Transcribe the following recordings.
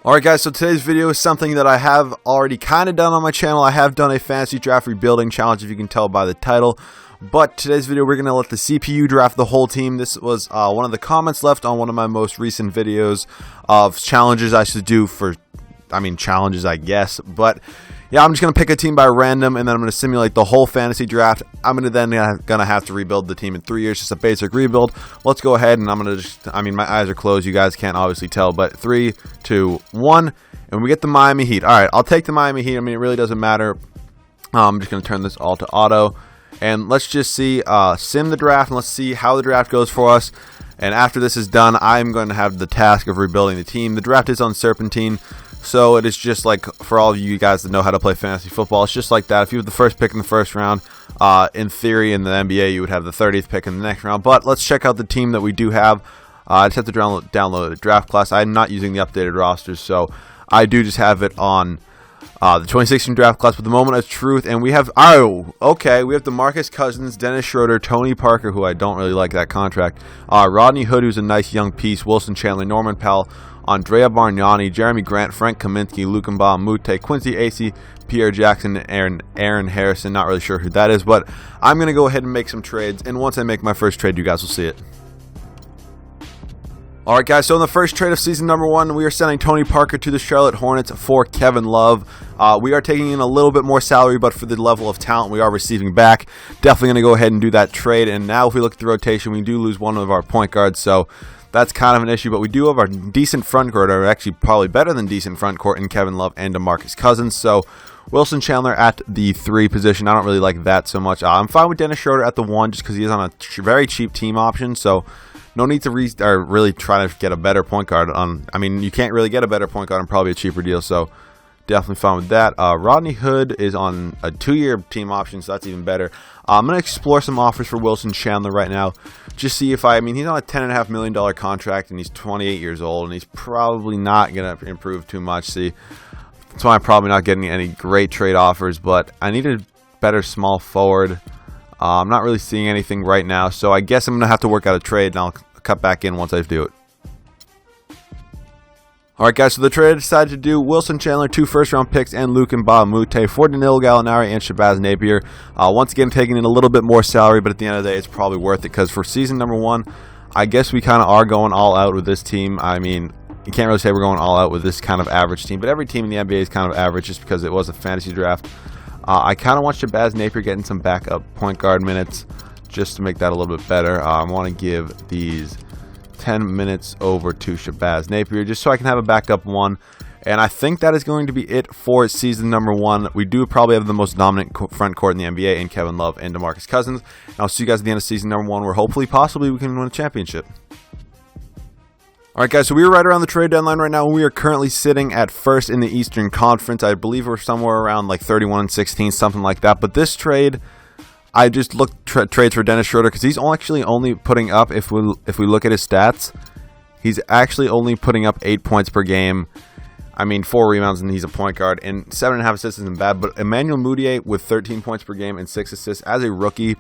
Alright guys, so today's video is something that I have already kind of done on my channel. I have done a fantasy draft rebuilding challenge, if you can tell by the title. But today's video, we're going to let the CPU draft the whole team. This was one of the comments left on one of my most recent videos of challenges I should do for, challenges I guess. But yeah, I'm just going to pick a team by random, and then I'm going to simulate the whole fantasy draft. I'm going to have to rebuild the team in 3 years, just a basic rebuild. Let's go ahead, and I'm going to just, my eyes are closed. You guys can't obviously tell, but 3, 2, 1, and we get the Miami Heat. All right, I'll take the Miami Heat. It really doesn't matter. I'm just going to turn this all to auto, and let's just see, sim the draft, and let's see how the draft goes for us. And after this is done, I'm going to have the task of rebuilding the team. The draft is on Serpentine. So it is just like, for all of you guys that know how to play fantasy football, it's just like that. If you have the first pick in the first round, in theory in the NBA you would have the 30th pick in the next round. But let's check out the team that we do have. I just have to download the draft class. I'm not using the updated rosters, so I do just have it on the 2016 draft class with the moment of truth. And we have, we have DeMarcus Cousins, Dennis Schroeder, Tony Parker, who I don't really like that contract, Rodney Hood, who's a nice young piece, Wilson Chandler, Norman Powell, Andrea Bargnani, Jeremy Grant, Frank Kaminsky, Lukumba Mute, Quincy Acey, Pierre Jackson, and Aaron Harrison. Not really sure who that is, but I'm going to go ahead and make some trades, and once I make my first trade, you guys will see it. Alright guys, so in the first trade of season number 1, we are sending Tony Parker to the Charlotte Hornets for Kevin Love. We are taking in a little bit more salary, but for the level of talent we are receiving back, definitely going to go ahead and do that trade. And now if we look at the rotation, we do lose one of our point guards, so that's kind of an issue, but we do have our decent front court, or actually probably better than decent front court in Kevin Love and DeMarcus Cousins. So Wilson Chandler at the 3 position, I don't really like that so much. I'm fine with Dennis Schroeder at the 1 just because he is on a very cheap team option, so no need to really try to get a better point guard on. You can't really get a better point guard on probably a cheaper deal, so definitely fine with that. Rodney Hood is on a 2-year team option, so that's even better. I'm going to explore some offers for Wilson Chandler right now. Just see if he's on a $10.5 million contract, and he's 28 years old, and he's probably not going to improve too much. See, that's why I'm probably not getting any great trade offers, but I need a better small forward. I'm not really seeing anything right now, so I guess I'm going to have to work out a trade, and I'll cut back in once I do it. Alright guys, so the trade I decided to do, Wilson Chandler, 2 first-round picks, and Lukumba Mute for Danilo Gallinari and Shabazz Napier. Once again, taking in a little bit more salary, but at the end of the day, it's probably worth it, because for season number 1, I guess we kind of are going all out with this team. You can't really say we're going all out with this kind of average team, but every team in the NBA is kind of average just because it was a fantasy draft. I kind of want Shabazz Napier getting some backup point guard minutes just to make that a little bit better. I want to give these 10 minutes over to Shabazz Napier just so I can have a backup 1, and I think that is going to be it for season number 1. We do probably have the most dominant front court in the NBA in Kevin Love and DeMarcus Cousins, and I'll see you guys at the end of season number 1 where hopefully possibly we can win a championship. Alright guys, so we are right around the trade deadline right now, and we are currently sitting at first in the Eastern Conference. I believe we're somewhere around like 31-16, something like that, but this trade, I just looked trades for Dennis Schroeder because he's actually only putting up, if we look at his stats, he's actually only putting up 8 points per game. 4 rebounds, and he's a point guard, and 7.5 assists isn't bad. But Emmanuel Mudiay with 13 points per game and 6 assists as a rookie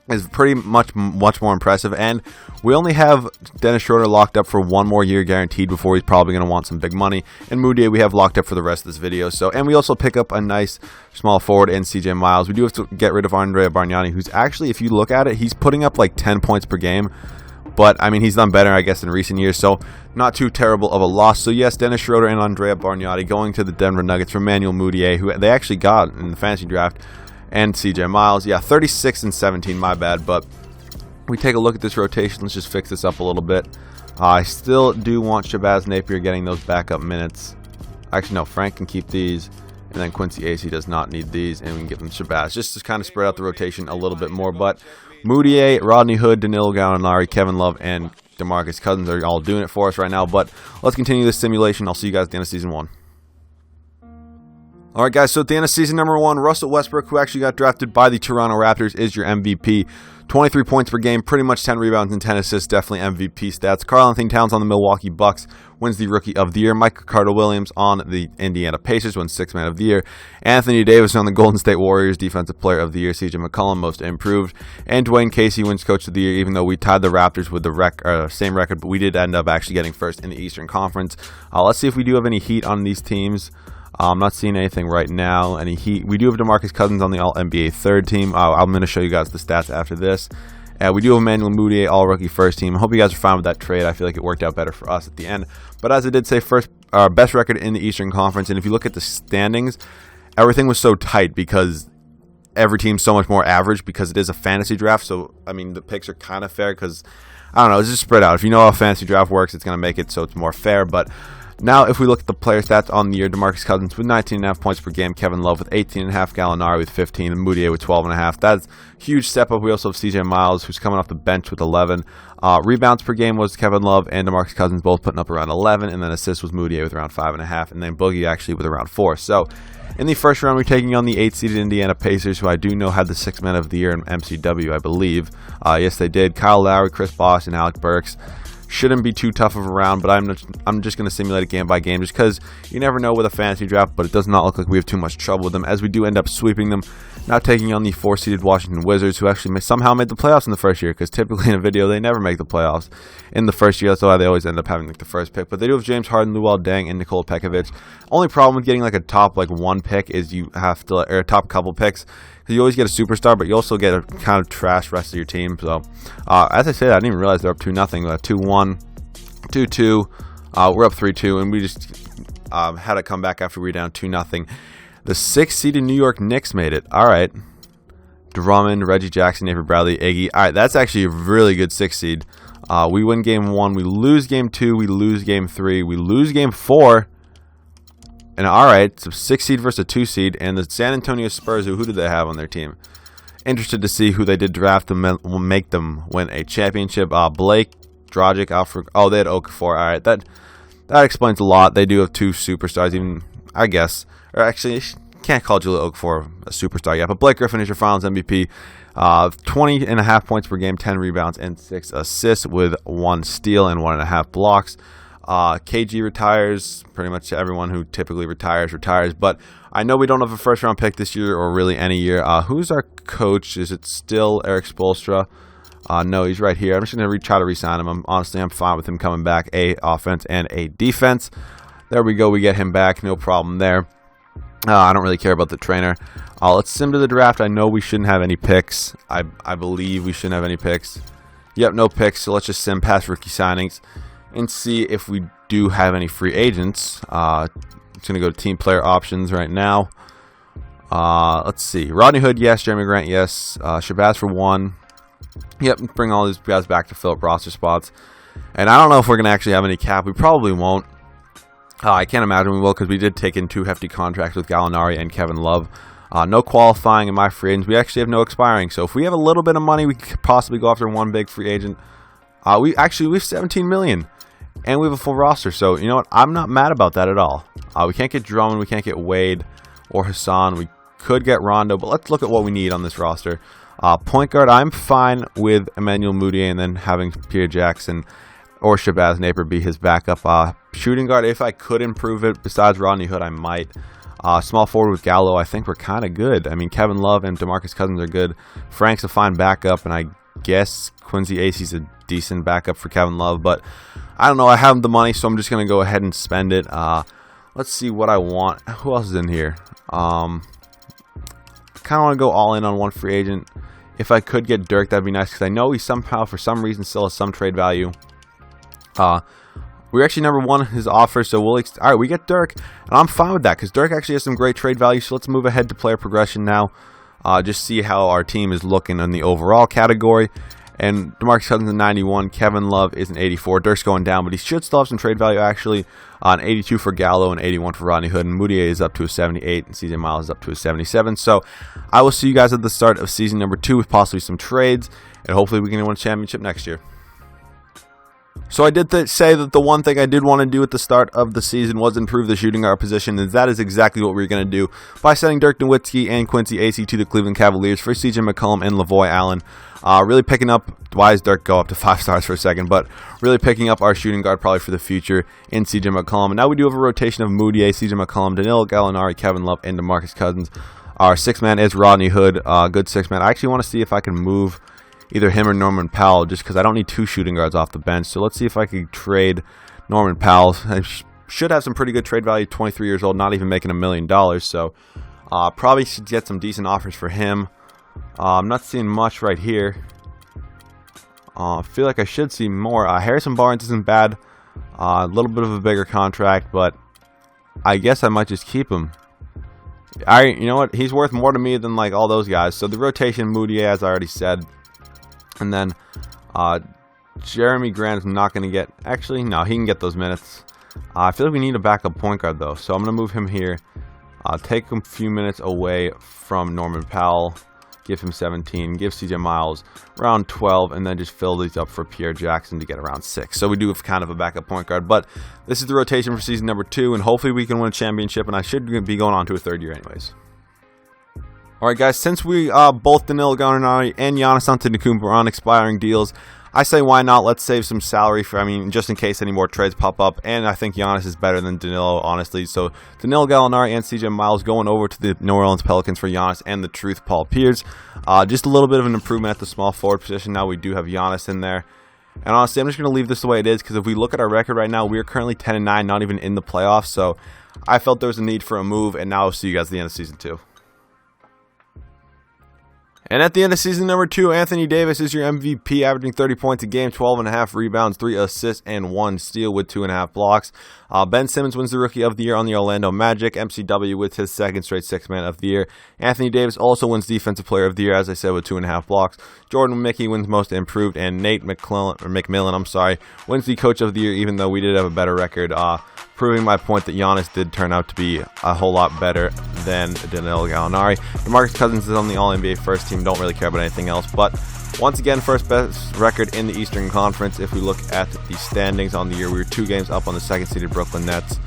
is pretty much more impressive. And we only have Dennis Schroeder locked up for 1 more year guaranteed before he's probably going to want some big money. And Mudiay we have locked up for the rest of this video. So, and we also pick up a nice small forward in CJ Miles. We do have to get rid of Andrea Bargnani, who's actually, if you look at it, he's putting up like 10 points per game. But, he's done better, I guess, in recent years, so not too terrible of a loss. So, yes, Dennis Schroeder and Andrea Bargnani going to the Denver Nuggets for Emmanuel Mudiay, who they actually got in the fantasy draft, and CJ Miles. Yeah, 36 and 17, my bad, but we take a look at this rotation. Let's just fix this up a little bit. I still do want Shabazz Napier getting those backup minutes. Actually, no, Frank can keep these, and then Quincy Acey does not need these, and we can give them Shabazz, just to kind of spread out the rotation a little bit more. But Mudiay, Rodney Hood, Danilo Gallinari, Kevin Love, and DeMarcus Cousins are all doing it for us right now. But let's continue this simulation. I'll see you guys at the end of season 1. Alright guys, so at the end of season number 1, Russell Westbrook, who actually got drafted by the Toronto Raptors, is your MVP. 23 points per game, pretty much 10 rebounds and 10 assists, definitely MVP stats. Karl-Anthony Towns on the Milwaukee Bucks wins the Rookie of the Year. Michael Carter-Williams on the Indiana Pacers wins Sixth Man of the Year. Anthony Davis on the Golden State Warriors, Defensive Player of the Year. CJ McCollum, Most Improved. And Dwayne Casey wins Coach of the Year, even though we tied the Raptors with the same record, but we did end up actually getting first in the Eastern Conference. Let's see if we do have any heat on these teams. I'm not seeing anything right now. Any heat? We do have DeMarcus Cousins on the All-NBA third team. I'm going to show you guys the stats after this. We do have Emmanuel Mudiay, All-Rookie first team. I hope you guys are fine with that trade. I feel like it worked out better for us at the end. But as I did say, best record in the Eastern Conference. And if you look at the standings, everything was so tight because every team's so much more average because it is a fantasy draft. So, I mean, the picks are kind of fair because, I don't know, it's just spread out. If you know how a fantasy draft works, it's going to make it so it's more fair. But now, if we look at the player stats on the year, DeMarcus Cousins with 19.5 points per game, Kevin Love with 18.5, Gallinari with 15, and Mudiay with 12.5. That's a huge step up. We also have CJ Miles, who's coming off the bench with 11. Rebounds per game was Kevin Love and DeMarcus Cousins both putting up around 11, and then assists was Mudiay with around 5.5, and then Boogie actually with around 4. So, in the first round, we're taking on the 8-seeded Indiana Pacers, who I do know had the Sixth Man of the Year in MCW, I believe. Yes, they did. Kyle Lowry, Chris Bosh, and Alec Burks. Shouldn't be too tough of a round, but I'm just going to simulate it game by game just because you never know with a fantasy draft, but it does not look like we have too much trouble with them as we do end up sweeping them. Now taking on the 4-seeded Washington Wizards, who actually somehow made the playoffs in the first year because typically in a video they never make the playoffs in the first year. That's why they always end up having like the first pick. But they do have James Harden, Luol Deng, and Nikola Pekovic. Only problem with getting like a top one pick is you have to, or a top couple picks, because you always get a superstar, but you also get a kind of trash rest of your team. So as I said, I didn't even realize they're up 2-0. 2-1, 2-2. We're up 3-2, and we just had to come back after we were down 2-0. The 6-seeded New York Knicks made it. All right. Drummond, Reggie Jackson, Avery Bradley, Iggy. All right, that's actually a really good 6 seed. We win game 1. We lose game 2. We lose game 3. We lose game 4. And all right, so 6 seed versus a 2 seed. And the San Antonio Spurs, who did they have on their team? Interested to see who they did draft to make them win a championship. Blake, Dragic, Alfred. Oh, they had Okafor. All right, that explains a lot. They do have 2 superstars, even, I guess. Or actually, can't call Julia Okafor a superstar yet. But Blake Griffin is your Finals MVP. 20.5 points per game, 10 rebounds, and 6 assists with 1 steal and 1.5 blocks. KG retires. Pretty much everyone who typically retires. But I know we don't have a first-round pick this year or really any year. Who's our coach? Is it still Eric Spoelstra? No, he's right here. I'm just going to try to re-sign him. Honestly, I'm fine with him coming back. A offense and a defense. There we go. We get him back. No problem there. I don't really care about the trainer. Let's sim to the draft. I know we shouldn't have any picks. I believe we shouldn't have any picks. Yep, no picks. So let's just sim past rookie signings and see if we do have any free agents. I'm just going to go to team player options right now. Let's see. Rodney Hood, yes. Jeremy Grant, yes. Shabazz for 1. Yep, bring all these guys back to fill up roster spots. And I don't know if we're going to actually have any cap. We probably won't. I can't imagine we will because we did take in 2 hefty contracts with Gallinari and Kevin Love. No qualifying in my free agents. We actually have no expiring. So if we have a little bit of money, we could possibly go after one big free agent. We have $17 million. And we have a full roster. So, you know what? I'm not mad about that at all. We can't get Drummond. We can't get Wade or Hassan. We could get Rondo. But let's look at what we need on this roster. Point guard, I'm fine with Emmanuel Mudiay and then having Pierre Jackson or Shabazz Napier be his backup. Shooting guard, if I could improve it, besides Rodney Hood, I might. Small forward with Gallo, I think we're kind of good. I mean, Kevin Love and DeMarcus Cousins are good. Frank's a fine backup, and I guess Quincy Acey's a decent backup for Kevin Love. But I don't know. I have the money, so I'm just going to go ahead and spend it. Let's see what I want. Who else is in here? I kind of want to go all in on one free agent. If I could get Dirk, that'd be nice because I know he somehow, for some reason, still has some trade value. We actually never won his offer, so all right, we get Dirk, and I'm fine with that because Dirk actually has some great trade value. So let's move ahead to player progression now. Just see how our team is looking in the overall category. And DeMarcus Cousins is 91, Kevin Love is an 84. Dirk's going down, but he should still have some trade value actually. An 82 for Gallo and 81 for Rodney Hood. And Mudiay is up to a 78, and CJ Miles is up to a 77. So I will see you guys at the start of season number 2 with possibly some trades, and hopefully we can win a championship next year. So I did say that the one thing I did want to do at the start of the season was improve the shooting guard position, and that is exactly what we're going to do by sending Dirk Nowitzki and Quincy Acey to the Cleveland Cavaliers for CJ McCollum and Lavoy Allen. Really picking up, why does Dirk go up to 5 stars for a second, but really picking up our shooting guard probably for the future in CJ McCollum. And now we do have a rotation of Moutier, CJ McCollum, Danilo Gallinari, Kevin Love, and DeMarcus Cousins. Our 6th man is Rodney Hood, good 6th man. I actually want to see if I can move either him or Norman Powell, just because I don't need 2 shooting guards off the bench. So let's see if I could trade Norman Powell. I should have some pretty good trade value, 23 years old, not even making $1 million. So probably should get some decent offers for him. I'm not seeing much right here. I feel like I should see more. Harrison Barnes isn't bad. A little bit of a bigger contract, but I guess I might just keep him. You know what? He's worth more to me than like all those guys. So the rotation, Moutier, as I already said. And then Jeremy Grant is not going to get... Actually, no, he can get those minutes. I feel like we need a backup point guard, though. So I'm going to move him here. Take him a few minutes away from Norman Powell. Give him 17. Give CJ Miles around 12. And then just fill these up for Pierre Jackson to get around 6. So we do have kind of a backup point guard. But this is the rotation for season number 2. And hopefully we can win a championship. And I should be going on to a 3rd year anyways. Alright guys, since we both Danilo Gallinari and Giannis Antetokounmpo are on expiring deals, I say why not? Let's save some salary for, just in case any more trades pop up. And I think Giannis is better than Danilo, honestly. So Danilo Gallinari and CJ Miles going over to the New Orleans Pelicans for Giannis and the truth, Paul Pierce. Just a little bit of an improvement at the small forward position. Now we do have Giannis in there. And honestly, I'm just going to leave this the way it is, because if we look at our record right now, we are currently 10-9, not even in the playoffs. So I felt there was a need for a move, and now I'll see you guys at the end of season 2. And at the end of season number 2, Anthony Davis is your MVP, averaging 30 points a game, 12.5 rebounds, 3 assists, and 1 steal with 2.5 blocks. Ben Simmons wins the Rookie of the Year on the Orlando Magic. MCW with his 2nd straight 6th man of the year. Anthony Davis also wins Defensive Player of the Year, as I said, with 2.5 blocks. Jordan Mickey wins Most Improved, and Nate McMillan, wins the Coach of the Year, even though we did have a better record. Proving my point that Giannis did turn out to be a whole lot better than Danilo Gallinari. DeMarcus Cousins is on the All-NBA first team. Don't really care about anything else. But once again, first best record in the Eastern Conference. If we look at the standings on the year, we were 2 games up on the 2nd-seeded Brooklyn Nets,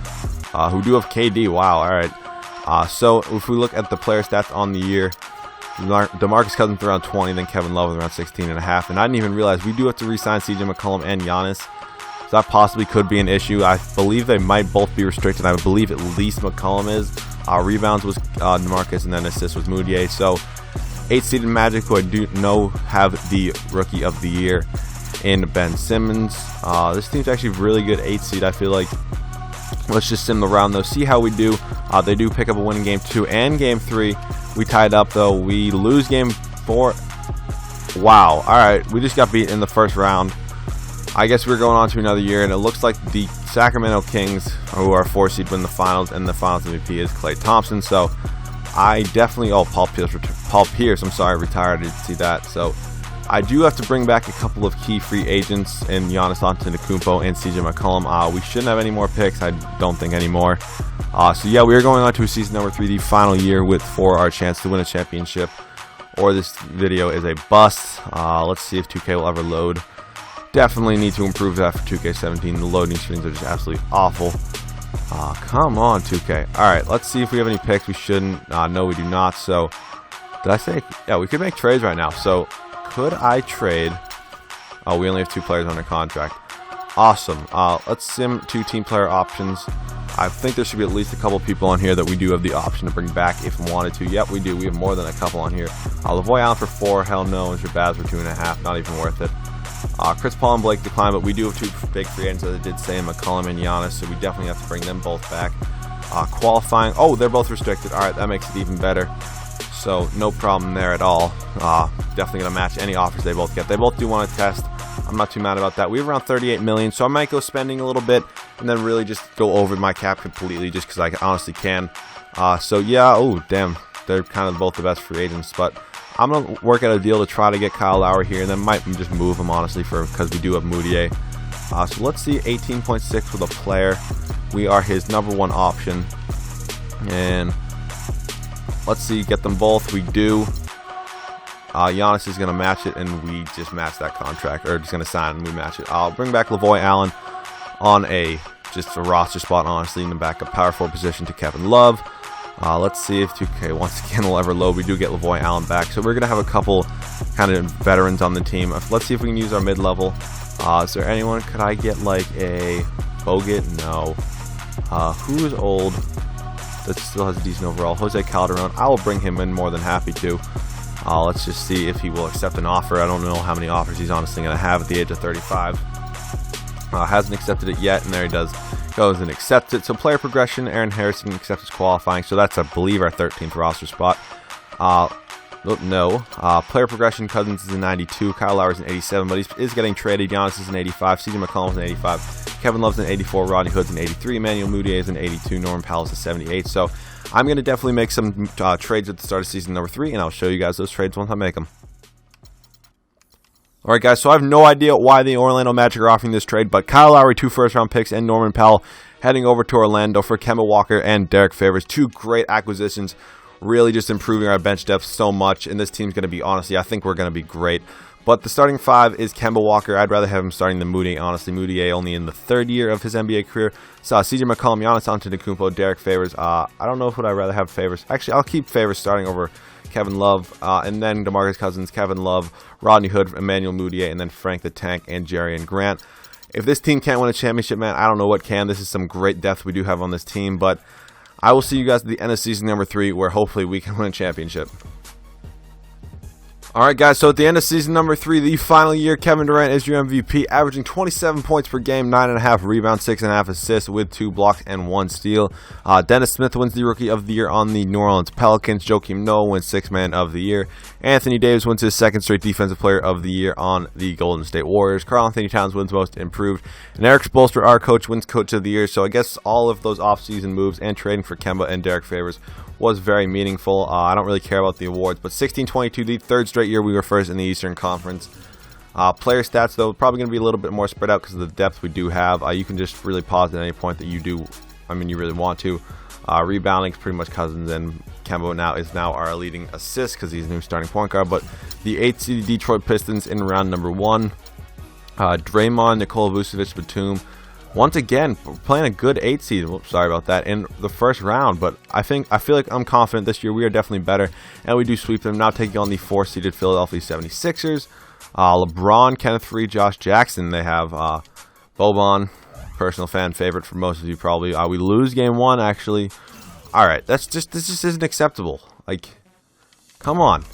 who do have KD. Wow, all right. So if we look at the player stats on the year, DeMarcus Cousins around 20, then Kevin Love around 16.5. And I didn't even realize we do have to re-sign CJ McCollum and Giannis. So that possibly could be an issue. I believe they might both be restricted. I believe at least McCollum is. Rebounds was DeMarcus, and then assists was Moutier. So 8th-seeded Magic, who I do know have the Rookie of the Year in Ben Simmons. This team's actually really good 8th seed. I feel like let's just sim the round though, see how we do. They do pick up a win in game 2 and game 3. We tied up though. We lose game 4. Wow. All right, we just got beat in the first round. I guess we're going on to another year, and it looks like the Sacramento Kings, who are 4 seed, win the finals, and the finals MVP is Klay Thompson. So I definitely, Paul Pierce, retired. I didn't see that. So I do have to bring back a couple of key free agents in Giannis Antetokounmpo and CJ McCollum. We shouldn't have any more picks. I don't think anymore. So yeah, we are going on to season number 3, the final year for our chance to win a championship, or this video is a bust. Let's see if 2K will ever load. Definitely need to improve that for 2K17. The loading screens are just absolutely awful. Come on, 2K. Alright, let's see if we have any picks. We shouldn't. No, we do not. So, did I say? Yeah, we could make trades right now. So, could I trade? Oh, we only have 2 players under contract. Awesome. Let's sim 2 team player options. I think there should be at least a couple people on here that we do have the option to bring back if we wanted to. Yep, we do. We have more than a couple on here. Lavoy Allen for 4. Hell no. And Shabazz for 2.5. Not even worth it. Chris Paul and Blake declined, but we do have 2 big free agents, as I did say, McCollum and Giannis, so we definitely have to bring them both back. Qualifying, they're both restricted. Alright, that makes it even better. So, no problem there at all. Definitely going to match any offers they both get. They both do want to test. I'm not too mad about that. We have around 38 million, so I might go spending a little bit and then really just go over my cap completely just because I honestly can. So, yeah, damn. They're kind of both the best free agents, but I'm going to work out a deal to try to get Kyle Lowry here, and then might just move him, honestly, because we do have Moutier. So let's see, 18.6 with a player. We are his number 1 option. And let's see, get them both. We do. Giannis is going to match it, and we just match that contract, or just going to sign and we match it. I'll bring back Lavoy Allen on just a roster spot, honestly, in the backup power forward position to Kevin Love. Let's see if 2K once again will ever load. We do get Lavoy Allen back, so we're going to have a couple kind of veterans on the team. Let's see if we can use our mid-level. Is there anyone? Could I get like a Bogut? No. Who is old that still has a decent overall? Jose Calderon. I will bring him in, more than happy to. Let's just see if he will accept an offer. I don't know how many offers he's honestly going to have at the age of 35. Hasn't accepted it yet, and there he goes and accepts it. So player progression, Aaron Harrison accepts his qualifying. So that's, I believe, our 13th roster spot. Player progression, Cousins is a 92, Kyle Lowry's an 87, but he is getting traded. Giannis is an 85, CJ McCollum's an 85, Kevin Love's an 84, Rodney Hood's an 83, Emmanuel Mudiay is an 82, Norman Powell's a 78. So I'm going to definitely make some trades at the start of season number 3, and I'll show you guys those trades once I make them. Alright guys, so I have no idea why the Orlando Magic are offering this trade, but Kyle Lowry, 2 first-round picks, and Norman Powell heading over to Orlando for Kemba Walker and Derek Favors. 2 great acquisitions, really just improving our bench depth so much, and this team's going to be, honestly, I think we're going to be great. But the starting 5 is Kemba Walker. I'd rather have him starting than Moody, honestly. Moody only in the 3rd year of his NBA career. So CJ McCollum, Giannis Antetokounmpo, Derek Favors. I don't know if I'd rather have Favors. Actually, I'll keep Favors starting over Kevin Love, and then DeMarcus Cousins, Kevin Love, Rodney Hood, Emmanuel Mudiay, and then Frank the Tank and Jerry and Grant. If this team can't win a championship, man, I don't know what can. This is some great depth we do have on this team, but I will see you guys at the end of season number 3, where hopefully we can win a championship. Alright guys, so at the end of season number 3, the final year, Kevin Durant is your MVP, averaging 27 points per game, 9.5 rebounds, 6.5 assists with 2 blocks and 1 steal. Dennis Smith wins the Rookie of the Year on the New Orleans Pelicans. Joakim Noah wins 6th Man of the Year. Anthony Davis wins his 2nd straight Defensive Player of the Year on the Golden State Warriors. Karl Anthony Towns wins Most Improved. And Eric Spoelstra, our coach, wins Coach of the Year. So I guess all of those offseason moves and trading for Kemba and Derek Favors was very meaningful. I don't really care about the awards, but 16-22, the 3rd straight year we were first in the Eastern Conference. Player stats, though, probably going to be a little bit more spread out because of the depth we do have. You can just really pause at any point that you really want to. Rebounding is pretty much Cousins, and Kemba now is our leading assist because he's a new starting point guard. But the 8th seed Detroit Pistons in round number 1. Draymond, Nikola Vucevic, Batum. Once again, playing a good 8 seed. Whoops, sorry about that. In the first round, but I feel like I'm confident this year we are definitely better, and we do sweep them. Now taking on the 4-seeded Philadelphia 76ers. LeBron, Kenneth Faried, Josh Jackson. They have Boban, personal fan favorite for most of you probably. We lose game 1 actually. All right, this just isn't acceptable. Like, come on,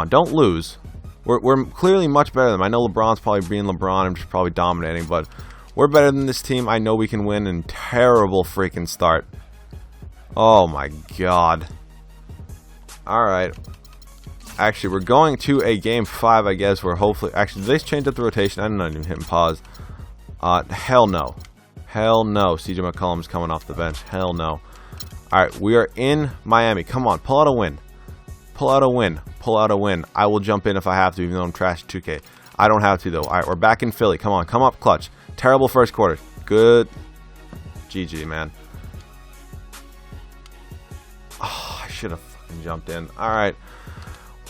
don't lose. We're clearly much better than them. I know LeBron's probably being LeBron and just probably dominating, but we're better than this team. I know we can win, and terrible freaking start. Oh my god. Alright. Actually, we're going to a game 5, I guess, where hopefully... Actually, did they change up the rotation? I'm not even hitting pause. Hell no. Hell no. CJ McCollum's coming off the bench. Hell no. Alright, we are in Miami. Come on, pull out a win. Pull out a win. Pull out a win. I will jump in if I have to, even though I'm trash at 2K. I don't have to, though. Alright, we're back in Philly. Come on, come up clutch. Terrible first quarter. Good. GG, man. Oh, I should have fucking jumped in. Alright.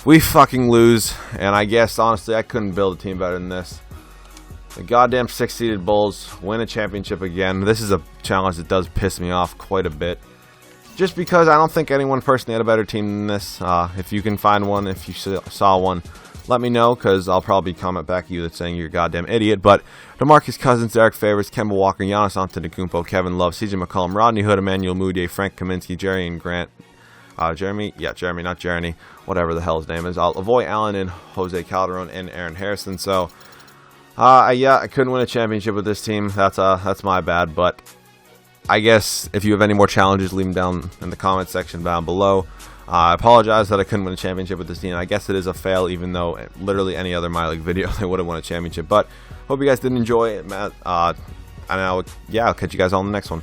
We fucking lose. And I guess, honestly, I couldn't build a team better than this. The goddamn 6-seeded Bulls win a championship again. This is a challenge that does piss me off quite a bit. Just because I don't think anyone personally had a better team than this. If you can find one, if you saw one, let me know, because I'll probably comment back at you that's saying you're a goddamn idiot. But DeMarcus Cousins, Derek Favors, Kemba Walker, Giannis Antetokounmpo, Kevin Love, CJ McCollum, Rodney Hood, Emmanuel Mudiay, Frank Kaminsky, Jerry and Grant. Jeremy? Yeah, Jeremy, not Jeremy. Whatever the hell his name is. Lavoy Allen and Jose Calderon and Aaron Harrison. So, yeah, I couldn't win a championship with this team. That's my bad, but... I guess if you have any more challenges, leave them down in the comment section down below. I apologize that I couldn't win a championship with this team. I guess it is a fail, even though literally any other MyLeague video they would have won a championship. But hope you guys did enjoy it, Matt. And I'll catch you guys on the next one.